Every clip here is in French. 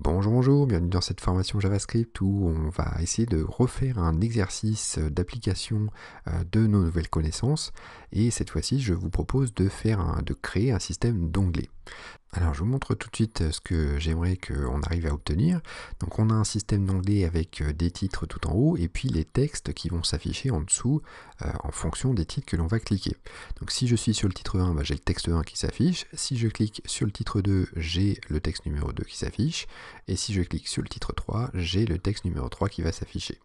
Bonjour, bonjour, bienvenue dans cette formation JavaScript où on va essayer de refaire un exercice d'application de nos nouvelles connaissances. Et cette fois-ci, je vous propose de créer un système d'onglets. Alors, je vous montre tout de suite ce que j'aimerais qu'on arrive à obtenir. Donc, on a un système d'onglets avec des titres tout en haut et puis les textes qui vont s'afficher en dessous en fonction des titres que l'on va cliquer. Donc, si je suis sur le titre 1, j'ai le texte 1 qui s'affiche. Si je clique sur le titre 2, j'ai le texte numéro 2 qui s'affiche. Et si je clique sur le titre 3, j'ai le texte numéro 3 qui va s'afficher.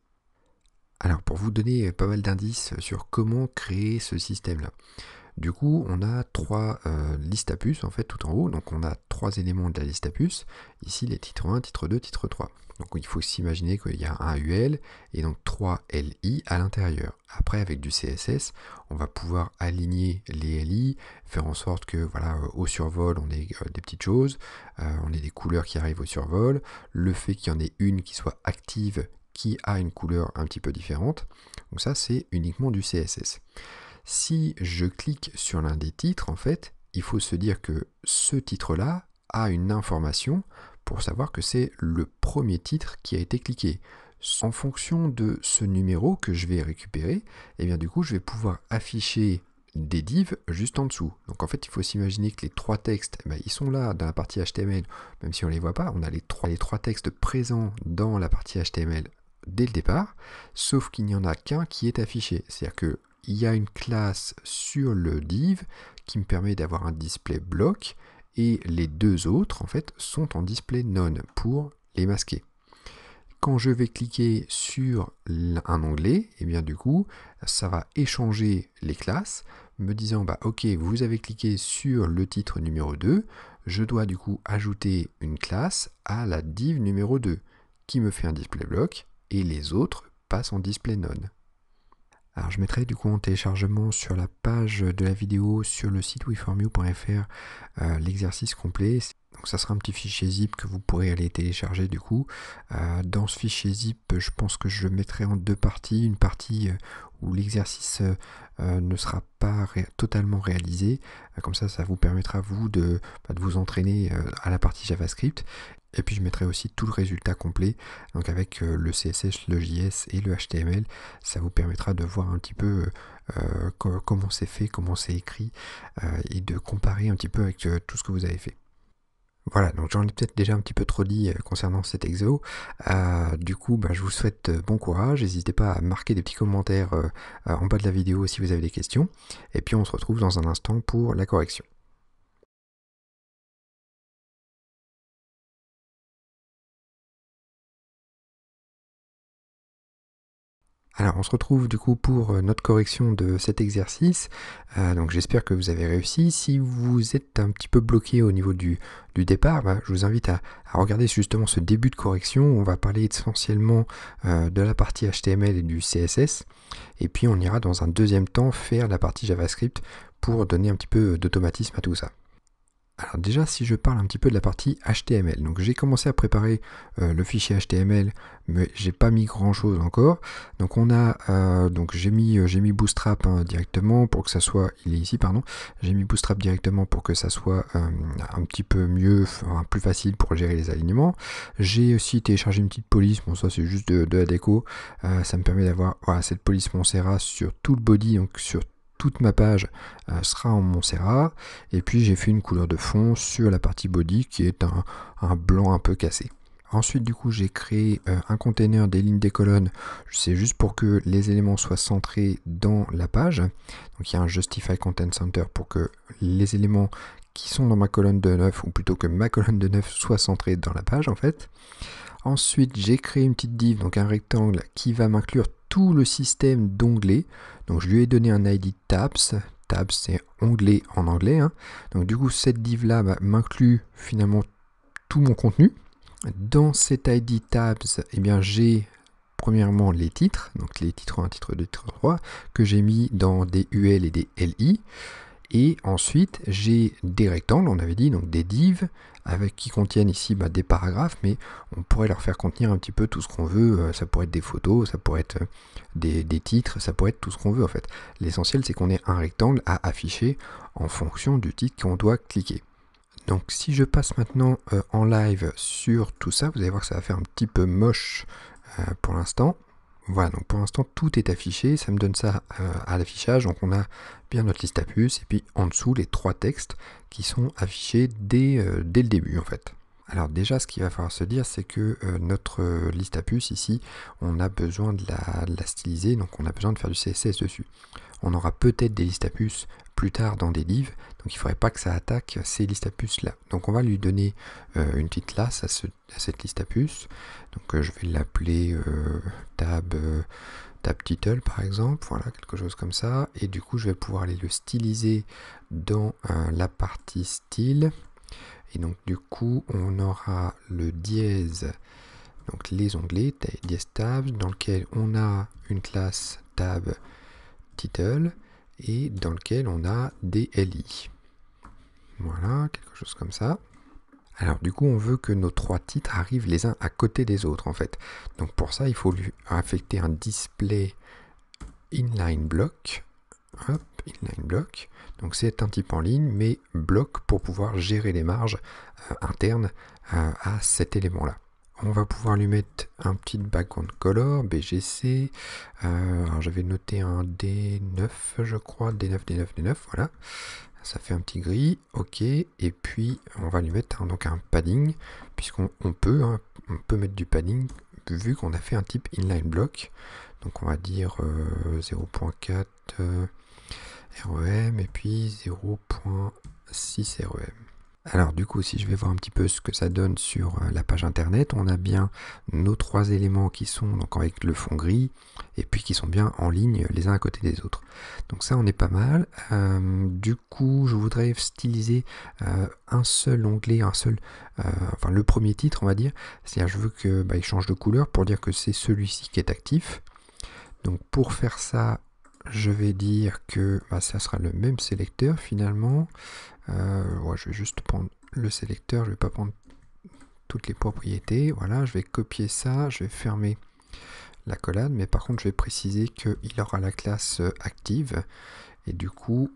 Alors, pour vous donner pas mal d'indices sur comment créer ce système-là. Du coup, on a trois listes à puces en fait tout en haut. Donc on a trois éléments de la liste à puces. Ici les titres 1, titre 2, titre 3. Donc il faut s'imaginer qu'il y a un UL et donc 3 LI à l'intérieur. Après avec du CSS, on va pouvoir aligner les LI, faire en sorte que voilà, au survol on ait des petites choses, on ait des couleurs qui arrivent au survol, le fait qu'il y en ait une qui soit active qui a une couleur un petit peu différente. Donc ça c'est uniquement du CSS. Si je clique sur l'un des titres, en fait, il faut se dire que ce titre-là a une information pour savoir que c'est le premier titre qui a été cliqué. En fonction de ce numéro que je vais récupérer, et bien du coup, je vais pouvoir afficher des divs juste en dessous. Donc en fait, il faut s'imaginer que les trois textes, ils sont là dans la partie HTML, même si on ne les voit pas, on a les trois textes présents dans la partie HTML dès le départ, sauf qu'il n'y en a qu'un qui est affiché. C'est-à-dire que il y a une classe sur le div qui me permet d'avoir un display bloc et les deux autres en fait sont en display none pour les masquer. Quand je vais cliquer sur un onglet, et bien du coup ça va échanger les classes me disant ok, vous avez cliqué sur le titre numéro 2, je dois du coup ajouter une classe à la div numéro 2 qui me fait un display bloc et les autres passent en display none. Alors je mettrai du coup en téléchargement sur la page de la vidéo sur le site weformyou.fr l'exercice complet. Donc ça sera un petit fichier zip que vous pourrez aller télécharger du coup. Dans ce fichier zip, je pense que je le mettrai en deux parties. Une partie où l'exercice ne sera pas totalement réalisé. Comme ça vous permettra vous de vous entraîner à la partie JavaScript. Et puis je mettrai aussi tout le résultat complet, donc avec le CSS, le JS et le HTML. Ça vous permettra de voir un petit peu comment c'est fait, comment c'est écrit, et de comparer un petit peu avec tout ce que vous avez fait. Voilà, donc j'en ai peut-être déjà un petit peu trop dit concernant cet exo. Du coup, je vous souhaite bon courage. N'hésitez pas à marquer des petits commentaires en bas de la vidéo si vous avez des questions. Et puis on se retrouve dans un instant pour la correction. Alors on se retrouve du coup pour notre correction de cet exercice. Donc j'espère que vous avez réussi. Si vous êtes un petit peu bloqué au niveau du départ, je vous invite à regarder justement ce début de correction. On va parler essentiellement de la partie HTML et du CSS. Et puis on ira dans un deuxième temps faire la partie JavaScript pour donner un petit peu d'automatisme à tout ça. Alors déjà, si je parle un petit peu de la partie HTML, donc j'ai commencé à préparer le fichier HTML, mais j'ai pas mis grand chose encore. Donc on a, donc j'ai mis Bootstrap directement pour que ça soit, il est ici pardon, j'ai mis Bootstrap directement pour que ça soit un petit peu mieux, plus facile pour gérer les alignements. J'ai aussi téléchargé une petite police, bon ça c'est juste de la déco, ça me permet d'avoir cette police Montserrat sur tout le body, donc sur toute ma page sera en Montserrat, et puis j'ai fait une couleur de fond sur la partie body qui est un blanc un peu cassé. Ensuite du coup j'ai créé un container des lignes des colonnes, c'est juste pour que les éléments soient centrés dans la page. Donc il y a un Justify Content Center pour que les éléments qui sont dans ma colonne de 9, ou plutôt que ma colonne de 9 soit centrée dans la page en fait. Ensuite, j'ai créé une petite div, donc un rectangle qui va m'inclure tout le système d'onglets. Donc je lui ai donné un ID tabs. Tabs, c'est onglet en anglais. Donc du coup, cette div-là m'inclut finalement tout mon contenu. Dans cet ID tabs, j'ai premièrement les titres, donc les titres 1, titre 2, titre 3, que j'ai mis dans des UL et des LI. Et ensuite, j'ai des rectangles, on avait dit, donc des divs, qui contiennent ici des paragraphes, mais on pourrait leur faire contenir un petit peu tout ce qu'on veut. Ça pourrait être des photos, ça pourrait être des titres, ça pourrait être tout ce qu'on veut en fait. L'essentiel, c'est qu'on ait un rectangle à afficher en fonction du titre qu'on doit cliquer. Donc si je passe maintenant en live sur tout ça, vous allez voir que ça va faire un petit peu moche pour l'instant. Voilà, donc pour l'instant tout est affiché, ça me donne ça à l'affichage, donc on a bien notre liste à puces, et puis en dessous les 3 textes qui sont affichés dès le début en fait. Alors déjà ce qu'il va falloir se dire c'est que notre liste à puces ici, on a besoin de la styliser, donc on a besoin de faire du CSS dessus. On aura peut-être des listes à puces plus tard dans des livres, donc il ne faudrait pas que ça attaque ces listes à puces là. Donc on va lui donner une petite classe à cette liste à puces. Donc je vais l'appeler tab title par exemple, voilà, quelque chose comme ça. Et du coup je vais pouvoir aller le styliser dans la partie style. Et donc du coup on aura le dièse, donc les onglets, dièse tab, dans lequel on a une classe tab title et dans lequel on a des LI. Voilà, quelque chose comme ça. Alors du coup on veut que nos 3 titres arrivent les uns à côté des autres en fait. Donc pour ça il faut lui affecter un display inline block. Hop, inline block. Donc c'est un type en ligne mais bloc pour pouvoir gérer les marges internes à cet élément là. On va pouvoir lui mettre un petit background color, BGC. Alors j'avais noté un D9, je crois, D9, voilà. Ça fait un petit gris, ok. Et puis on va lui mettre donc un padding, puisqu'on peut mettre du padding vu qu'on a fait un type inline block. Donc on va dire 0.4 REM et puis 0.6 REM. Alors du coup, si je vais voir un petit peu ce que ça donne sur la page internet, on a bien nos 3 éléments qui sont donc avec le fond gris et puis qui sont bien en ligne les uns à côté des autres. Donc ça, on est pas mal. Du coup, je voudrais styliser un seul onglet, enfin le premier titre, on va dire. C'est-à-dire, je veux que il change de couleur pour dire que c'est celui-ci qui est actif. Donc pour faire ça, je vais dire que ça sera le même sélecteur finalement. Je vais juste prendre le sélecteur, je ne vais pas prendre toutes les propriétés. Voilà, je vais copier ça, je vais fermer la collade, mais par contre je vais préciser qu'il aura la classe active. Et du coup,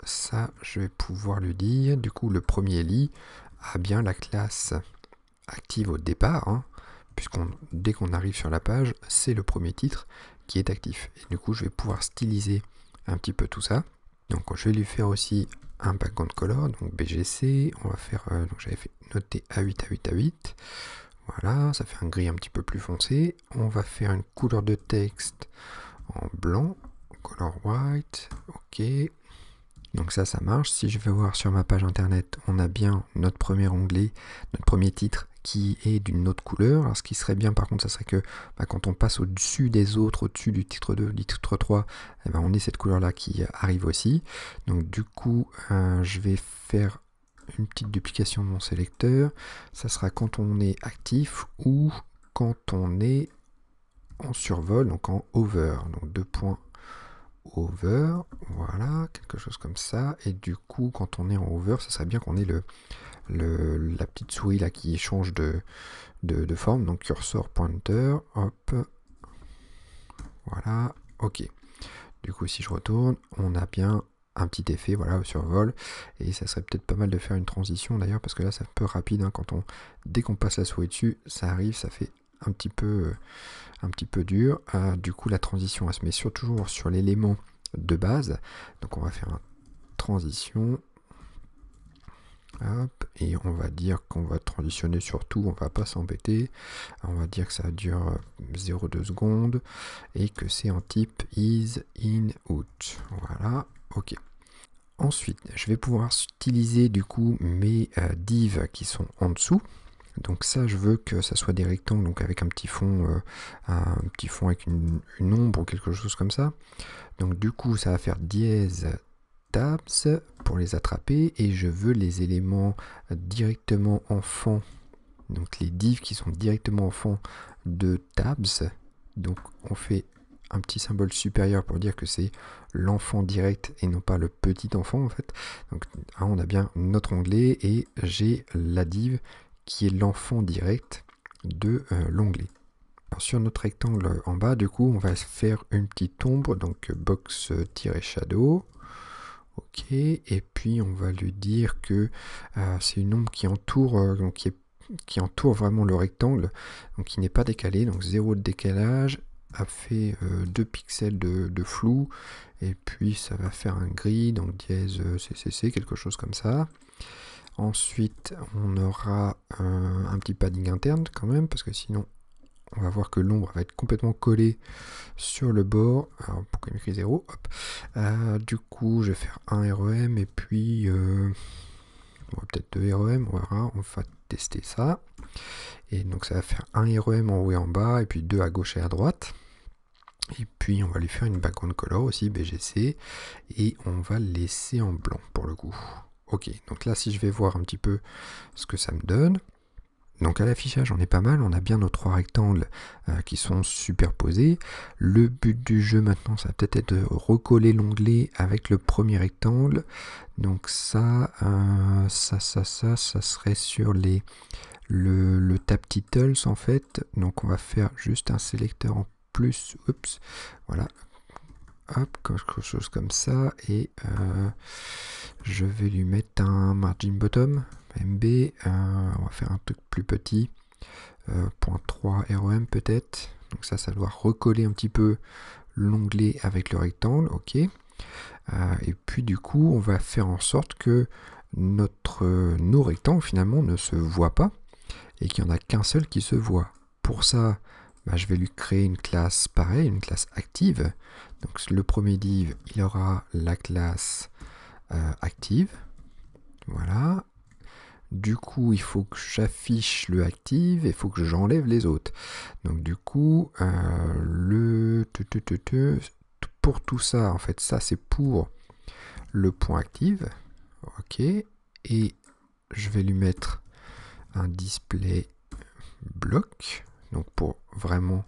ça je vais pouvoir lui dire, du coup le premier lit a bien la classe active au départ, hein, dès qu'on arrive sur la page, c'est le premier titre qui est actif. Et du coup je vais pouvoir styliser un petit peu tout ça. Donc je vais lui faire aussi un background color, donc BGC, on va faire, donc j'avais fait noter A8, A8, A8, voilà, ça fait un gris un petit peu plus foncé. On va faire une couleur de texte en blanc, color white, ok. Donc ça marche. Si je vais voir sur ma page internet, on a bien notre premier onglet, notre premier titre qui est d'une autre couleur. Alors ce qui serait bien par contre, ça serait que quand on passe au-dessus des autres, au-dessus du titre 2, du titre 3, on ait cette couleur là qui arrive aussi. Donc du coup, je vais faire une petite duplication de mon sélecteur. Ça sera quand on est actif ou quand on est en survol, donc en hover. Donc 2 points over, voilà, quelque chose comme ça. Et du coup, quand on est en over, ça serait bien qu'on ait la petite souris là qui change de forme. Donc cursor pointer, hop, voilà, ok. Du coup, si je retourne, on a bien un petit effet, voilà, au survol. Et ça serait peut-être pas mal de faire une transition d'ailleurs, parce que là, c'est un peu rapide. Hein, dès qu'on passe la souris dessus, ça arrive, ça fait un petit peu dur. Du coup, la transition, elle se met toujours sur l'élément de base. Donc, on va faire une transition. Hop, et on va dire qu'on va transitionner sur tout, on va pas s'embêter. On va dire que ça dure 0,2 secondes et que c'est en type is, in, out. Voilà, ok. Ensuite, je vais pouvoir utiliser du coup mes divs qui sont en dessous. Donc ça, je veux que ça soit des rectangles, donc avec un petit fond avec une ombre ou quelque chose comme ça. Donc du coup, ça va faire dièse tabs pour les attraper, et je veux les éléments directement enfants, donc les divs qui sont directement enfants de tabs. Donc on fait un petit symbole supérieur pour dire que c'est l'enfant direct et non pas le petit enfant en fait. Donc on a bien notre onglet et j'ai la div qui est l'enfant direct de l'onglet. Sur notre rectangle en bas, du coup, on va faire une petite ombre, donc box-shadow. Ok, et puis on va lui dire que c'est une ombre qui entoure, qui entoure vraiment le rectangle, donc qui n'est pas décalé, donc 0 de décalage, a fait 2 pixels de flou, et puis ça va faire un gris, donc dièse CCC, quelque chose comme ça. Ensuite, on aura un petit padding interne quand même, parce que sinon, on va voir que l'ombre va être complètement collée sur le bord. Alors, pourquoi il m'écrit 0 Hop. Du coup, je vais faire un REM, et puis, peut-être 2 REM, on verra, on va tester ça. Et donc, ça va faire un REM en haut et en bas, et puis 2 à gauche et à droite. Et puis, on va lui faire une background color aussi, BGC, et on va le laisser en blanc pour le coup. Ok, donc là, si je vais voir un petit peu ce que ça me donne. Donc à l'affichage, on est pas mal, on a bien nos 3 rectangles qui sont superposés. Le but du jeu maintenant, ça va peut-être être de recoller l'onglet avec le premier rectangle. Donc ça serait sur le tab titles en fait. Donc on va faire juste un sélecteur en plus. Oups, voilà. Hop, quelque chose comme ça. Et je vais lui mettre un margin bottom. MB, on va faire un truc plus petit, 0.3 REM peut-être, donc ça doit recoller un petit peu l'onglet avec le rectangle, ok, et puis du coup on va faire en sorte que nos rectangles finalement ne se voient pas, et qu'il n'y en a qu'un seul qui se voit. Pour ça, je vais lui créer une classe pareille, une classe active, donc le premier div, il aura la classe active, voilà. Du coup, il faut que j'affiche le active et il faut que j'enlève les autres. Donc du coup, pour tout ça, en fait, ça c'est pour le point active. Ok. Et je vais lui mettre un display bloc. Donc pour vraiment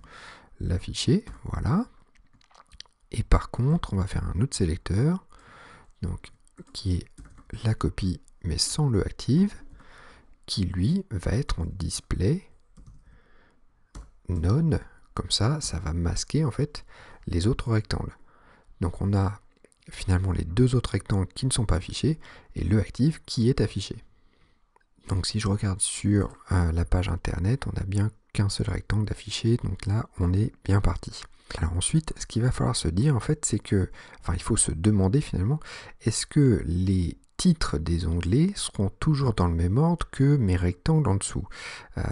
l'afficher. Voilà. Et par contre, on va faire un autre sélecteur. Donc qui est la copie mais sans le active, qui lui va être en display none, comme ça va masquer en fait les autres rectangles. Donc on a finalement les deux autres rectangles qui ne sont pas affichés et le active qui est affiché. Donc si je regarde sur la page internet, on a bien qu'un seul rectangle d'affiché, donc là on est bien parti. Alors ensuite, ce qu'il va falloir se dire en fait, c'est que, il faut se demander finalement, est-ce que les titres des onglets seront toujours dans le même ordre que mes rectangles en dessous.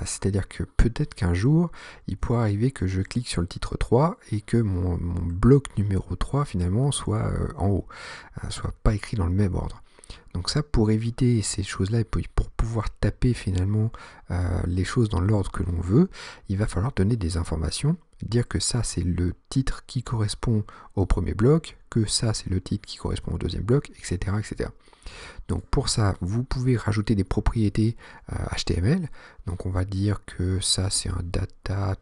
C'est-à-dire que peut-être qu'un jour, il pourrait arriver que je clique sur le titre 3 et que mon bloc numéro 3 finalement soit en haut, soit pas écrit dans le même ordre. Donc ça, pour éviter ces choses-là et pour pouvoir taper finalement les choses dans l'ordre que l'on veut, il va falloir donner des informations, dire que ça c'est le titre qui correspond au premier bloc, que ça c'est le titre qui correspond au deuxième bloc, etc. etc. Donc pour ça, vous pouvez rajouter des propriétés HTML. Donc on va dire que ça c'est un data-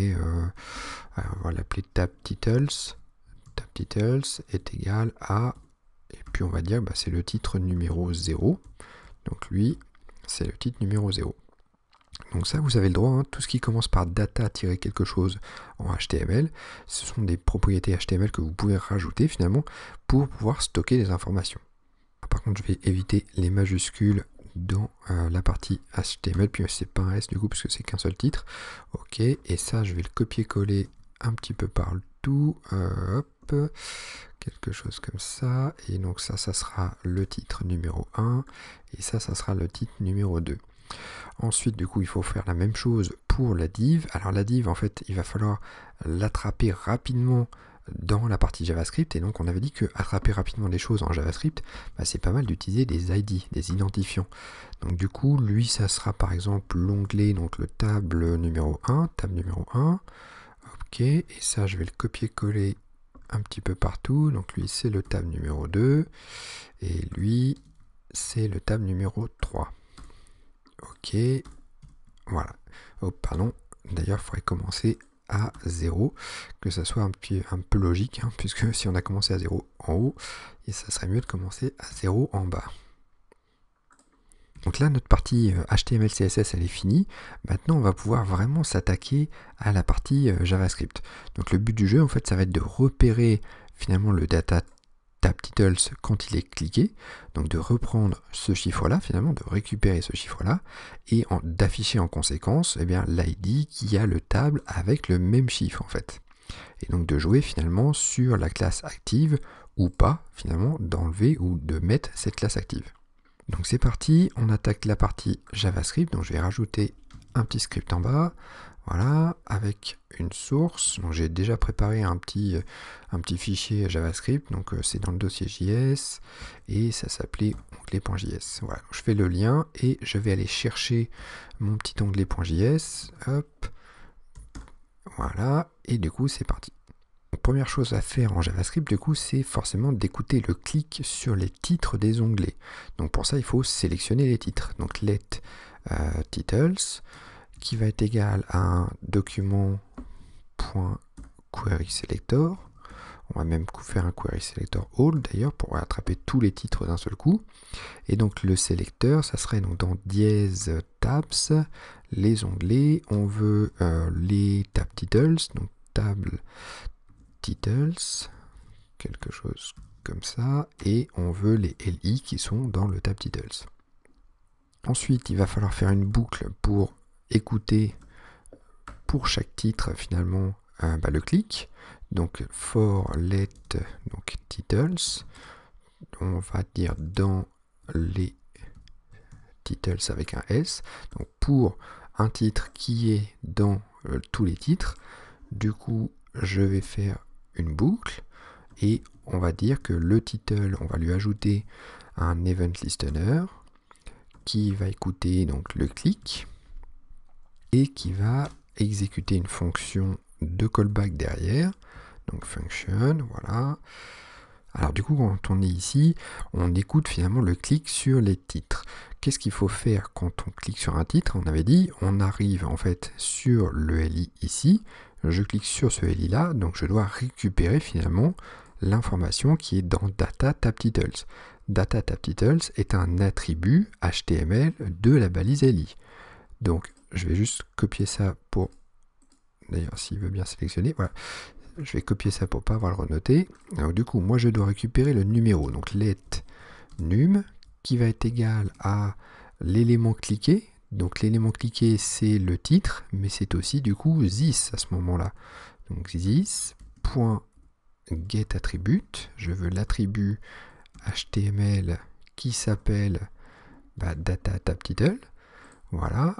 on va l'appeler tab titles. Tab titles est égal à, et puis on va dire c'est le titre numéro 0. Donc lui, c'est le titre numéro 0. Donc ça, vous avez le droit, hein, tout ce qui commence par data-quelque chose en HTML, ce sont des propriétés HTML que vous pouvez rajouter finalement pour pouvoir stocker des informations. Par contre, je vais éviter les majuscules dans la partie HTML, puis c'est pas un S du coup, parce que c'est qu'un seul titre. Ok, et ça, je vais le copier-coller un petit peu partout. Hop, quelque chose comme ça. Et donc ça sera le titre numéro 1, et ça sera le titre numéro 2. Ensuite, du coup, il faut faire la même chose pour la div. Alors la div, en fait, il va falloir l'attraper rapidement dans la partie JavaScript, et donc on avait dit que attraper rapidement les choses en JavaScript, c'est pas mal d'utiliser des ID, des identifiants. Donc du coup, lui, ça sera par exemple l'onglet, donc le tab numéro 1, ok, et ça je vais le copier-coller un petit peu partout, donc lui c'est le tab numéro 2, et lui c'est le tab numéro 3. Ok, voilà. Oh, pardon, d'ailleurs il faudrait commencer à 0, que ça soit un peu logique, hein, puisque si on a commencé à 0 en haut, et ça serait mieux de commencer à 0 en bas. Donc là, notre partie HTML, CSS, elle est finie. Maintenant, on va pouvoir vraiment s'attaquer à la partie JavaScript. Donc le but du jeu, en fait, ça va être de repérer finalement le data tab titles quand il est cliqué, donc de reprendre ce chiffre-là, finalement, de récupérer ce chiffre-là, et d'afficher en conséquence l'ID qui a le table avec le même chiffre, en fait. Et donc de jouer finalement sur la classe active, ou pas, finalement, d'enlever ou de mettre cette classe active. Donc c'est parti, on attaque la partie JavaScript, donc je vais rajouter un petit script en bas, voilà, avec une source. Donc j'ai déjà préparé un petit fichier JavaScript, donc c'est dans le dossier JS, et ça s'appelait onglet.js. Voilà, je fais le lien, et je vais aller chercher mon petit onglet.js, hop, voilà, et du coup c'est parti. Donc, première chose à faire en JavaScript, du coup, c'est forcément d'écouter le clic sur les titres des onglets. Donc pour ça, il faut sélectionner les titres. Donc let titles, qui va être égal à un document.querySelector. On va même faire un querySelector all d'ailleurs pour attraper tous les titres d'un seul coup. Et donc le sélecteur, ça serait donc dans dièse tabs, les onglets. On veut les tab titles, donc table titles, quelque chose comme ça, et on veut les LI qui sont dans le tab titles. Ensuite, il va falloir faire une boucle pour écouter pour chaque titre finalement le clic. Donc for let donc titles, on va dire dans les titles avec un S. Donc pour un titre qui est dans tous les titres, du coup je vais faire une boucle et on va dire que le title, on va lui ajouter un event listener qui va écouter donc le clic et qui va exécuter une fonction de callback derrière, donc function, voilà. Alors du coup, quand on est ici, on écoute finalement le clic sur les titres. Qu'est-ce qu'il faut faire quand on clique sur un titre? On avait dit, on arrive en fait sur le LI ici, je clique sur ce LI là, donc je dois récupérer finalement l'information qui est dans data tab titles. Data tab titles est un attribut HTML de la balise LI. Donc je vais juste copier ça pour, d'ailleurs s'il veut bien sélectionner, voilà. Je vais copier ça pour ne pas avoir le renoter. Alors du coup, moi je dois récupérer le numéro. Donc let num qui va être égal à l'élément cliqué. Donc l'élément cliqué c'est le titre, mais c'est aussi du coup this à ce moment-là. Donc this.getAttribute. Je veux l'attribut HTML qui s'appelle data tab title. Voilà.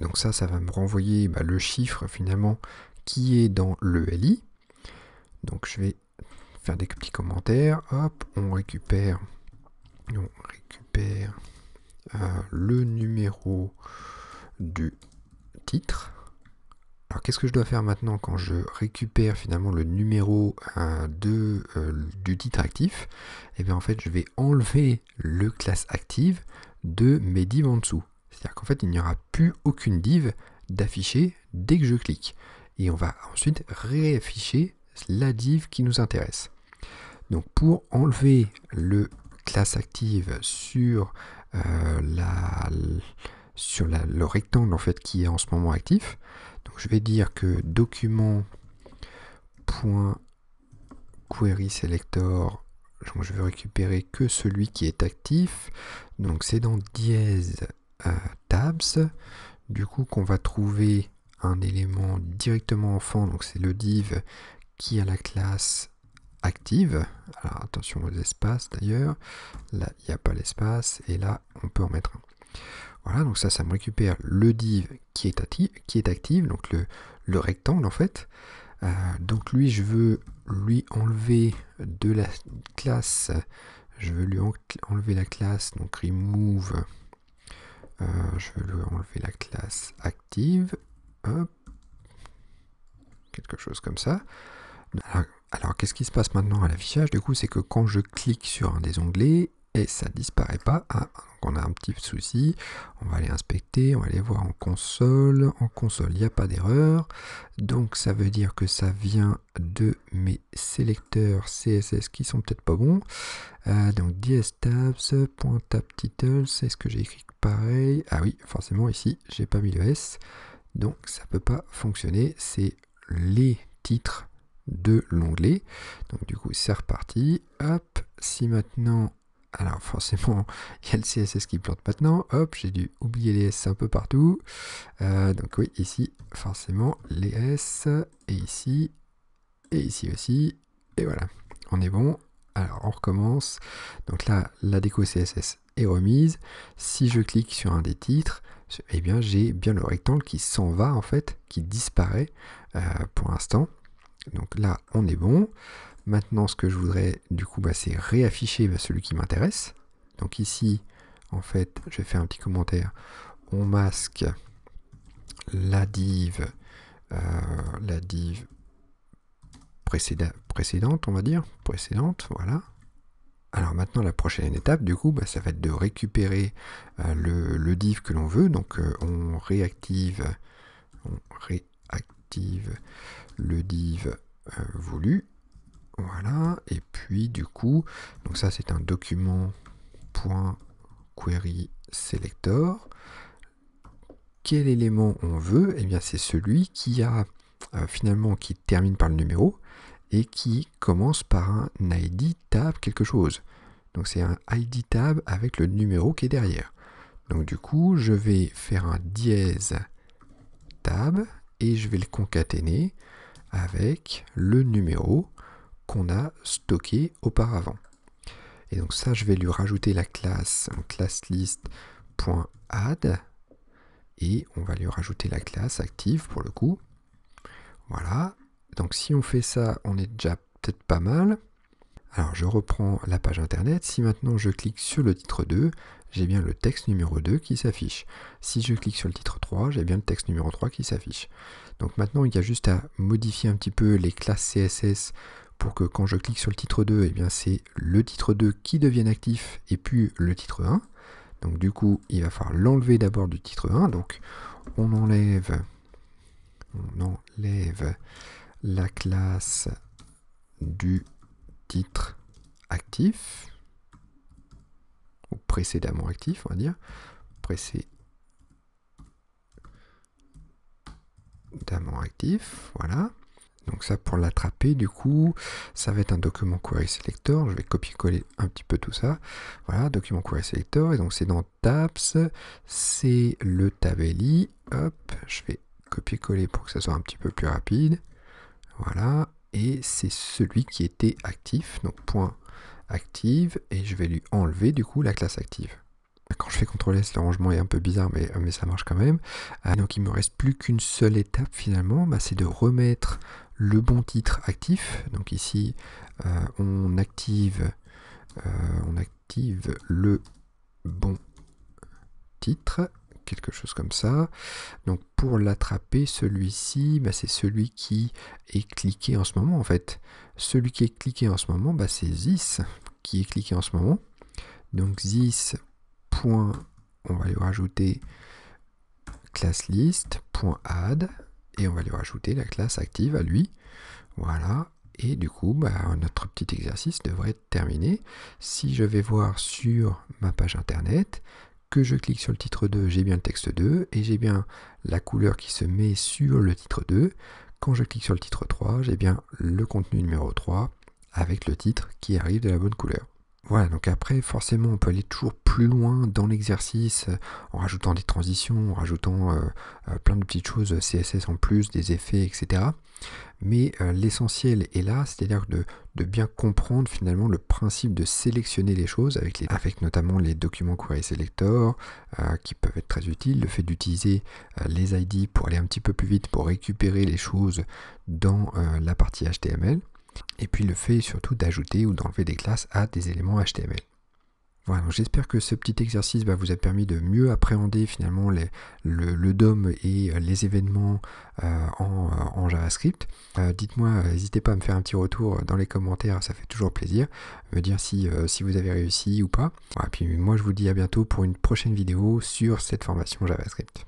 Donc ça va me renvoyer le chiffre finalement qui est dans le LI. Donc je vais faire des petits commentaires. Hop, on récupère le numéro du titre. Alors qu'est-ce que je dois faire maintenant quand je récupère finalement le numéro du titre actif? Et bien en fait je vais enlever le classe active de mes divs en dessous. C'est-à-dire qu'en fait il n'y aura plus aucune div d'afficher dès que je clique. Et on va ensuite réafficher la div qui nous intéresse. Donc pour enlever le classe active sur, le rectangle en fait qui est en ce moment actif, donc je vais dire que document.querySelector, donc je vais récupérer que celui qui est actif, donc c'est dans dièse tabs, du coup qu'on va trouver un élément directement enfant, donc c'est le div qui a la classe active. Alors attention aux espaces d'ailleurs, là il n'y a pas l'espace et là on peut en mettre un. Voilà, donc ça me récupère le div qui est actif, donc le rectangle en fait. Donc lui je veux lui enlever de la classe, je veux lui enlever la classe, donc remove, je veux lui enlever la classe active, hop, quelque chose comme ça. Alors qu'est-ce qui se passe maintenant à l'affichage? Du coup, c'est que quand je clique sur un des onglets, et ça disparaît pas. Ah, donc on a un petit souci. On va aller inspecter, on va aller voir en console. En console, il n'y a pas d'erreur. Donc ça veut dire que ça vient de mes sélecteurs CSS qui sont peut-être pas bons. Donc dstabs.tabTitles, est-ce que j'ai écrit pareil? Ah oui, forcément ici, j'ai pas mis le S. Donc ça peut pas fonctionner. C'est les titres de l'onglet. Donc du coup c'est reparti, hop, si maintenant, alors forcément, il y a le CSS qui plante maintenant. Hop, j'ai dû oublier les S un peu partout. Donc oui, ici, forcément, les S, et ici aussi. Et voilà, on est bon. Alors, on recommence. Donc là, la déco CSS est remise. Si je clique sur un des titres, eh bien, j'ai bien le rectangle qui s'en va, en fait, qui disparaît pour l'instant. Donc là, on est bon. Maintenant, ce que je voudrais, du coup, c'est réafficher celui qui m'intéresse. Donc ici, en fait, je vais faire un petit commentaire. On masque la div précédente, on va dire. Précédente, voilà. Alors maintenant, la prochaine étape, du coup, ça va être de récupérer le div que l'on veut. Donc on réactive le div voulu. Voilà. Et puis du coup, donc ça c'est un document .query selector. Quel élément on veut? Eh bien c'est celui qui a finalement qui termine par le numéro et qui commence par un ID tab quelque chose. Donc c'est un ID tab avec le numéro qui est derrière. Donc du coup, je vais faire un dièse tab et je vais le concaténer avec le numéro qu'on a stocké auparavant. Et donc ça, je vais lui rajouter la classe classList.add et on va lui rajouter la classe active pour le coup. Voilà. Donc si on fait ça, on est déjà peut-être pas mal. Alors je reprends la page internet. Si maintenant je clique sur le titre 2, j'ai bien le texte numéro 2 qui s'affiche. Si je clique sur le titre 3, j'ai bien le texte numéro 3 qui s'affiche. Donc maintenant il y a juste à modifier un petit peu les classes CSS pour que quand je clique sur le titre 2, eh bien c'est le titre 2 qui devienne actif et puis le titre 1. Donc du coup, il va falloir l'enlever d'abord du titre 1. Donc on enlève la classe du titre actif, ou précédemment actif, on va dire, précédemment actif, voilà. Donc ça, pour l'attraper, du coup, ça va être un document query selector. Je vais copier-coller un petit peu tout ça. Voilà, document query selector. Et donc c'est dans tabs, c'est le tab li. Hop, je vais copier-coller pour que ça soit un petit peu plus rapide. Voilà, et c'est celui qui était actif, donc point active, et je vais lui enlever du coup la classe active. Quand je fais CTRL-S, le rangement est un peu bizarre, mais ça marche quand même. Donc il me reste plus qu'une seule étape finalement, c'est de remettre le bon titre actif. Donc ici, on active le bon titre, quelque chose comme ça. Donc pour l'attraper, celui-ci, c'est celui qui est cliqué en ce moment en fait. Celui qui est cliqué en ce moment, c'est this qui est cliqué en ce moment. Donc this, on va lui rajouter class list.add et on va lui rajouter la classe active à lui. Voilà. Et du coup, notre petit exercice devrait être terminé. Si je vais voir sur ma page internet, que je clique sur le titre 2, j'ai bien le texte 2 et j'ai bien la couleur qui se met sur le titre 2. Quand je clique sur le titre 3, j'ai bien le contenu numéro 3 avec le titre qui arrive de la bonne couleur. Voilà, donc après, forcément, on peut aller toujours plus loin dans l'exercice en rajoutant des transitions, en rajoutant plein de petites choses CSS en plus, des effets, etc. Mais l'essentiel est là, c'est-à-dire de bien comprendre finalement le principe de sélectionner les choses avec notamment les documents query selector qui peuvent être très utiles, le fait d'utiliser les ID pour aller un petit peu plus vite, pour récupérer les choses dans la partie HTML. Et puis le fait surtout d'ajouter ou d'enlever des classes à des éléments HTML. Voilà, donc j'espère que ce petit exercice vous a permis de mieux appréhender finalement le DOM et les événements en JavaScript. Dites-moi, n'hésitez pas à me faire un petit retour dans les commentaires, ça fait toujours plaisir, me dire si vous avez réussi ou pas. Voilà, puis moi je vous dis à bientôt pour une prochaine vidéo sur cette formation JavaScript.